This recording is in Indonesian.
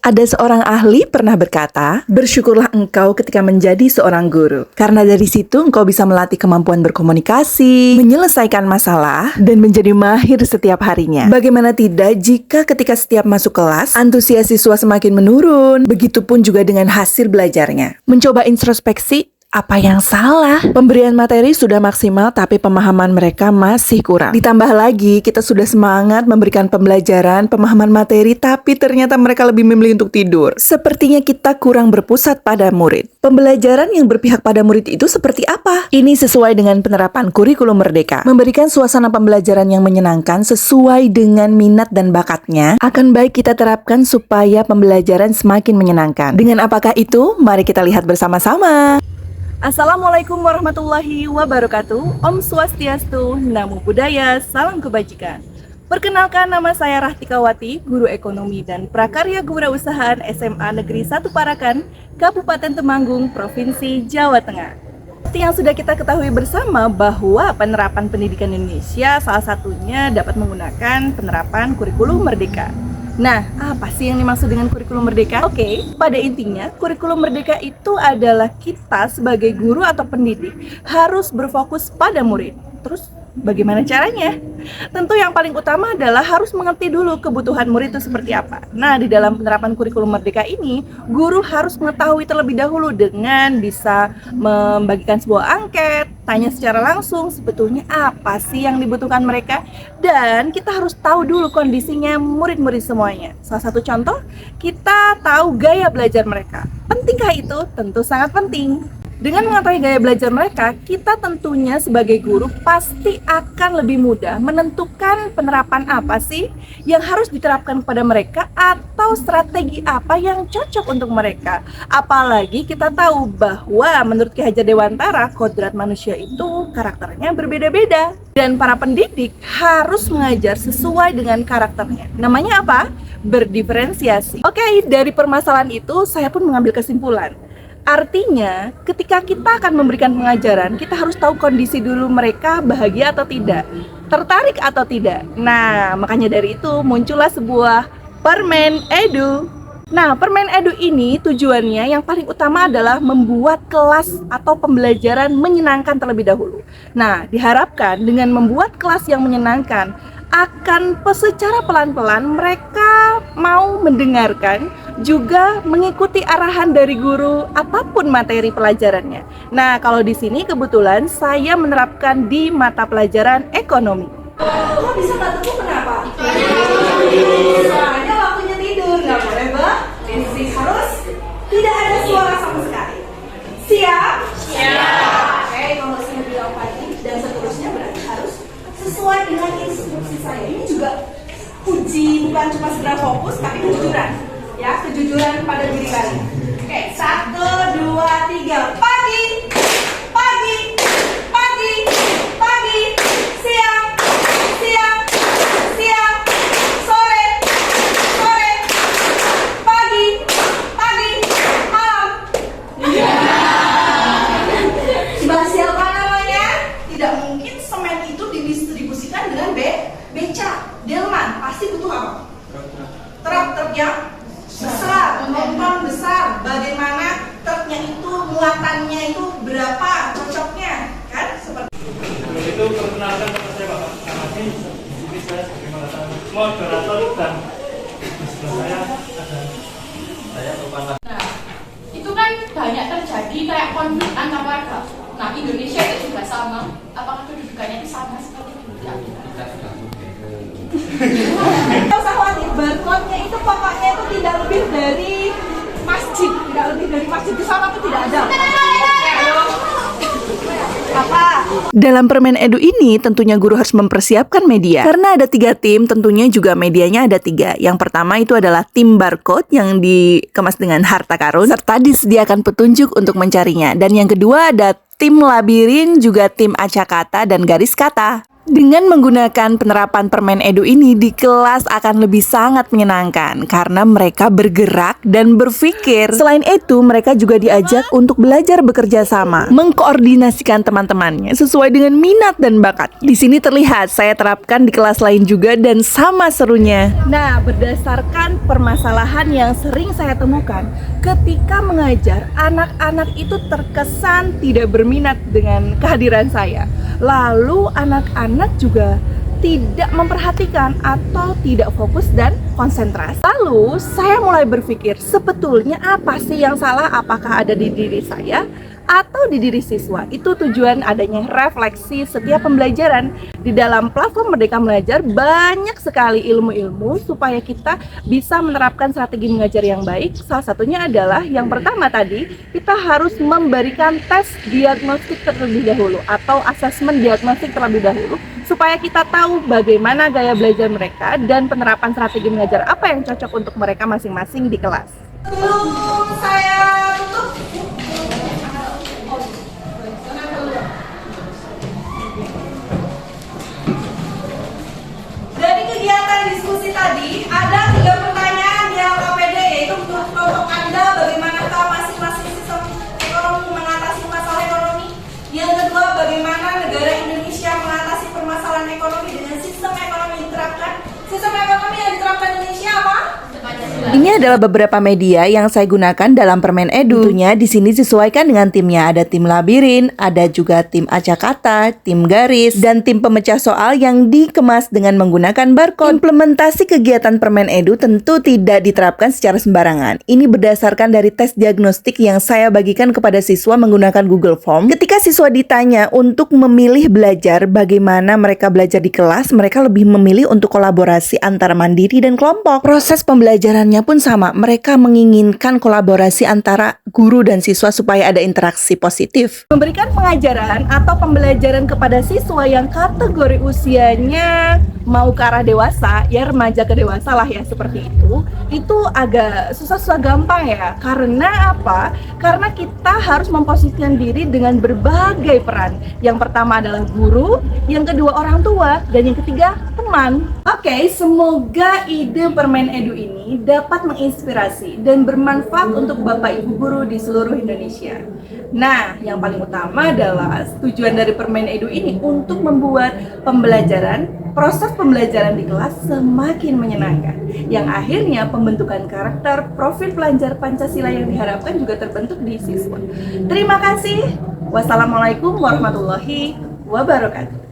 Ada seorang ahli pernah berkata, bersyukurlah engkau ketika menjadi seorang guru. Karena dari situ engkau bisa melatih kemampuan berkomunikasi, menyelesaikan masalah, dan menjadi mahir setiap harinya. Bagaimana tidak jika ketika setiap masuk kelas, antusias siswa semakin menurun, begitupun juga dengan hasil belajarnya. Mencoba introspeksi, apa yang salah? Pemberian materi sudah maksimal tapi pemahaman mereka masih kurang. Ditambah lagi kita sudah semangat memberikan pembelajaran, pemahaman materi tapi ternyata mereka lebih memilih untuk tidur. Sepertinya kita kurang berpusat pada murid. Pembelajaran yang berpihak pada murid itu seperti apa? Ini sesuai dengan penerapan kurikulum merdeka. Memberikan suasana pembelajaran yang menyenangkan sesuai dengan minat dan bakatnya akan baik kita terapkan supaya pembelajaran semakin menyenangkan. Dengan apakah itu? Mari kita lihat bersama-sama. Assalamualaikum warahmatullahi wabarakatuh. Om Swastiastu, Namo Buddhaya, salam kebajikan. Perkenalkan, nama saya Rahtikawati, guru ekonomi dan prakarya kewirausahaan SMA Negeri 1 Parakan, Kabupaten Temanggung, Provinsi Jawa Tengah. Seperti yang sudah kita ketahui bersama bahwa penerapan pendidikan Indonesia salah satunya dapat menggunakan penerapan kurikulum merdeka. Nah, apa sih yang dimaksud dengan kurikulum merdeka? Oke, pada intinya kurikulum merdeka itu adalah kita sebagai guru atau pendidik harus berfokus pada murid. Terus bagaimana caranya? Tentu yang paling utama adalah harus mengerti dulu kebutuhan murid itu seperti apa. Nah, di dalam penerapan kurikulum merdeka ini, guru harus mengetahui terlebih dahulu dengan bisa membagikan sebuah angket, tanya secara langsung sebetulnya apa sih yang dibutuhkan mereka, dan kita harus tahu dulu kondisinya murid-murid semuanya. Salah satu contoh, kita tahu gaya belajar mereka. Pentingkah itu? Tentu sangat penting. Dengan mengetahui gaya belajar mereka, kita tentunya sebagai guru pasti akan lebih mudah menentukan penerapan apa sih yang harus diterapkan kepada mereka atau strategi apa yang cocok untuk mereka. Apalagi kita tahu bahwa menurut Ki Hajar Dewantara, kodrat manusia itu karakternya berbeda-beda. Dan para pendidik harus mengajar sesuai dengan karakternya. Namanya apa? Berdiferensiasi. Oke, dari permasalahan itu saya pun mengambil kesimpulan. Artinya, ketika kita akan memberikan pengajaran, kita harus tahu kondisi dulu mereka bahagia atau tidak, tertarik atau tidak. Nah, makanya dari itu muncullah sebuah Permen Edu. Nah, Permen Edu ini tujuannya yang paling utama adalah membuat kelas atau pembelajaran menyenangkan terlebih dahulu. Nah, diharapkan dengan membuat kelas yang menyenangkan, akan secara pelan-pelan mereka mau mendengarkan, juga mengikuti arahan dari guru apapun materi pelajarannya. Nah, kalau di sini kebetulan saya menerapkan di mata pelajaran ekonomi. Kok bisa tak temu kenapa? Soalnya waktunya tidur, nggak boleh berisik, harus tidak ada suara sama sekali. Siap? Siap. Oke, kalau saya bilang pagi dan seterusnya berarti harus sesuai dengan instruksi saya. Ini juga uji bukan cuma sekedar fokus, tapi kejujuran. Ya, kejujuran pada diri kalian. Oke, 1, 2, 3. Pagi, pagi, pagi, pagi, siang, siang, siang, sore, sore, pagi, pagi, malam. Coba siapa namanya? Tidak mungkin semen itu didistribusikan dengan beca, delman. Pasti butuh apa? Truk yang besar, gelombang besar. Bagaimana truknya itu, muatannya itu berapa, cocoknya, kan? Seperti itu. Perkenalkan kepada saya Bapak. Nama saya sebagai moderator dan di sebelah saya ada saya Topan. Nah, itu kan banyak terjadi kayak konflik antar warga. Nah, Indonesia itu juga sama. Apakah kedudukannya itu sama seperti itu? Tidak usah khawatir, barcode-nya itu pokoknya itu tidak lebih dari masjid. Tidak lebih dari masjid, di sana itu tidak ada. Apa? Dalam Permen Edu ini tentunya guru harus mempersiapkan media. Karena ada 3 tim, tentunya juga medianya ada 3. Yang pertama itu adalah tim barcode yang dikemas dengan harta karun, serta disediakan petunjuk untuk mencarinya. Dan yang kedua ada tim labirin, juga tim acakata dan garis kata. Dengan menggunakan penerapan Permen Edu ini di kelas akan lebih sangat menyenangkan karena mereka bergerak dan berpikir. Selain itu, mereka juga diajak untuk belajar bekerja sama, mengkoordinasikan teman-temannya sesuai dengan minat dan bakat. Di sini terlihat saya terapkan di kelas lain juga dan sama serunya. Nah, berdasarkan permasalahan yang sering saya temukan, ketika mengajar, anak-anak itu terkesan tidak berminat dengan kehadiran saya. Lalu anak-anak juga tidak memperhatikan atau tidak fokus dan konsentrasi. Lalu saya mulai berpikir, sebetulnya apa sih yang salah? Apakah ada di diri saya atau di diri siswa? Itu tujuan adanya refleksi setiap pembelajaran. Di dalam platform Merdeka Belajar banyak sekali ilmu-ilmu supaya kita bisa menerapkan strategi mengajar yang baik. Salah satunya adalah yang pertama tadi, kita harus memberikan tes diagnostik terlebih dahulu atau asesmen diagnostik terlebih dahulu supaya kita tahu bagaimana gaya belajar mereka dan penerapan strategi mengajar apa yang cocok untuk mereka masing-masing di kelas. Sebelum saya tutup, dari kegiatan diskusi tadi, ada 3 pertanyaan yang KPD, yaitu menurut kelompok Anda bagaimanakah masing-masing sistem ekonomi mengatasi masalah ekonomi? Yang kedua, bagaimana negara Indonesia mengatasi permasalahan ekonomi dengan sistem ekonomi yang diterapkan? Sistem ekonomi yang diterapkan Indonesia apa? Ini adalah beberapa media yang saya gunakan dalam Permen Edu. Tentunya di sini disesuaikan dengan timnya. Ada tim labirin, ada juga tim acakata, tim garis, dan tim pemecah soal yang dikemas dengan menggunakan barcode. Implementasi kegiatan Permen Edu tentu tidak diterapkan secara sembarangan. Ini berdasarkan dari tes diagnostik yang saya bagikan kepada siswa menggunakan Google Form. Ketika siswa ditanya untuk memilih belajar bagaimana mereka belajar di kelas, mereka lebih memilih untuk kolaborasi antara mandiri dan kelompok. Proses pembelajarannya pun sama, mereka menginginkan kolaborasi antara guru dan siswa supaya ada interaksi positif. Memberikan pengajaran atau pembelajaran kepada siswa yang kategori usianya mau ke arah dewasa, ya remaja ke dewasa lah ya seperti itu agak susah gampang ya. Karena apa? Karena kita harus memposisikan diri dengan berbagai peran. Yang pertama adalah guru, yang kedua orang tua, dan yang ketiga teman. Oke, semoga ide Permen Edu ini dapat menginspirasi dan bermanfaat untuk Bapak Ibu guru di seluruh Indonesia. Nah, yang paling utama adalah tujuan dari Permen Edu ini untuk membuat proses pembelajaran di kelas semakin menyenangkan. Yang akhirnya pembentukan karakter profil pelajar Pancasila yang diharapkan juga terbentuk di siswa. Terima kasih. Wassalamualaikum warahmatullahi wabarakatuh.